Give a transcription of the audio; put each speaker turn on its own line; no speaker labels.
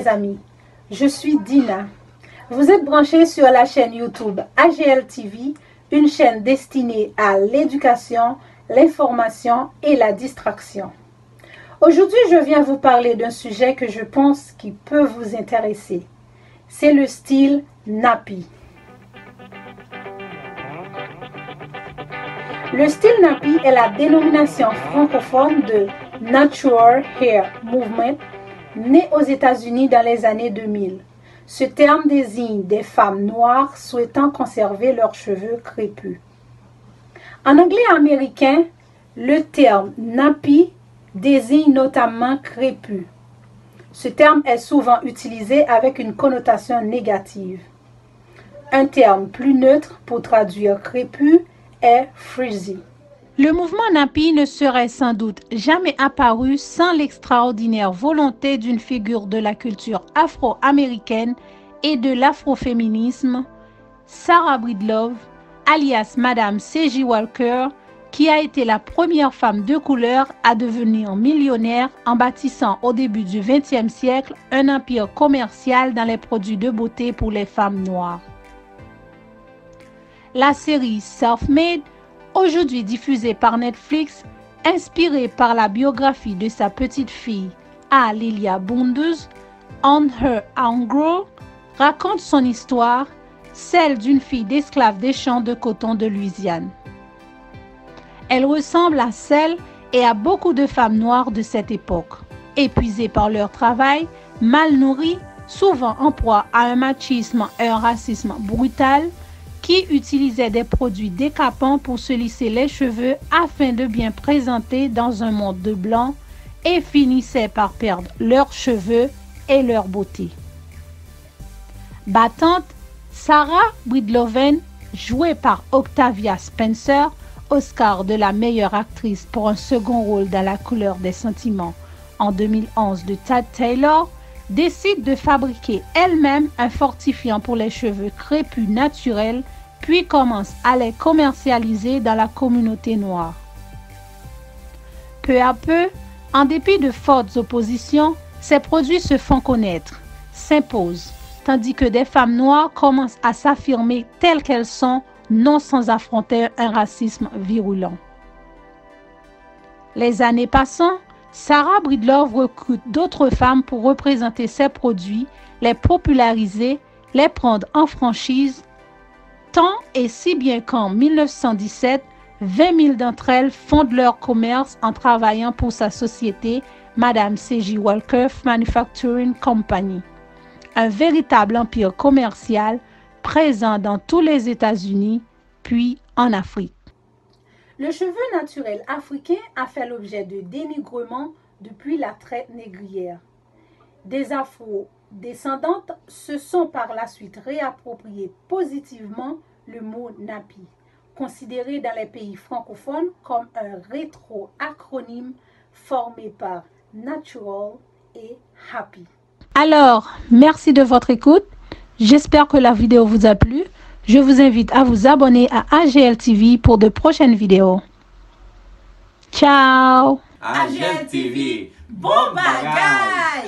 mes amis, je suis Dina. Vous êtes branchés sur la chaîne YouTube AGL TV, une chaîne destinée à l'éducation, l'information et la distraction. Aujourd'hui, je viens vous parler d'un sujet que je pense qui peut vous intéresser. C'est le style nappy. Le style nappy est la dénomination francophone de Natural Hair Movement, né aux États-Unis dans les années 2000. Ce terme désigne des femmes noires souhaitant conserver leurs cheveux crépus. En anglais américain, le terme nappy désigne notamment crépus. Ce terme est souvent utilisé avec une connotation négative. Un terme plus neutre pour traduire crépus est frizzy. Le mouvement nappy ne serait sans doute jamais apparu sans l'extraordinaire volonté d'une figure de la culture afro-américaine et de l'afroféminisme, Sarah Breedlove, alias Madame C.J. Walker, qui a été la première femme de couleur à devenir millionnaire en bâtissant au début du XXe siècle un empire commercial dans les produits de beauté pour les femmes noires. La série Self-Made, aujourd'hui diffusée par Netflix, inspirée par la biographie de sa petite fille, Lilia Bundus, On Her Own Grow, raconte son histoire, celle d'une fille d'esclave des champs de coton de Louisiane. Elle ressemble à celle et à beaucoup de femmes noires de cette époque, épuisées par leur travail, mal nourries, souvent en proie à un machisme et un racisme brutal, qui utilisaient des produits décapants pour se lisser les cheveux afin de bien présenter dans un monde de blanc et finissaient par perdre leurs cheveux et leur beauté. Battante, Sarah Breedlove, jouée par Octavia Spencer, Oscar de la meilleure actrice pour un second rôle dans La couleur des sentiments en 2011 de Tad Taylor, décide de fabriquer elle-même un fortifiant pour les cheveux crépus naturels, puis commence à les commercialiser dans la communauté noire. Peu à peu, en dépit de fortes oppositions, ces produits se font connaître, s'imposent, tandis que des femmes noires commencent à s'affirmer telles qu'elles sont, non sans affronter un racisme virulent. Les années passant, Sarah Breedlove recrute d'autres femmes pour représenter ses produits, les populariser, les prendre en franchise, tant et si bien qu'en 1917, 20 000 d'entre elles fondent leur commerce en travaillant pour sa société, Madame C.J. Walker Manufacturing Company, un véritable empire commercial présent dans tous les États-Unis, puis en Afrique. Le cheveu naturel africain a fait l'objet de dénigrement depuis la traite négrière. Des afro-descendantes se sont par la suite réappropriées positivement le mot nappy, considéré dans les pays francophones comme un rétro-acronyme formé par natural et happy. Alors, merci de votre écoute. J'espère que la vidéo vous a plu. Je vous invite à vous abonner à AGL TV pour de prochaines vidéos. Ciao!
AGL TV, bon bagay!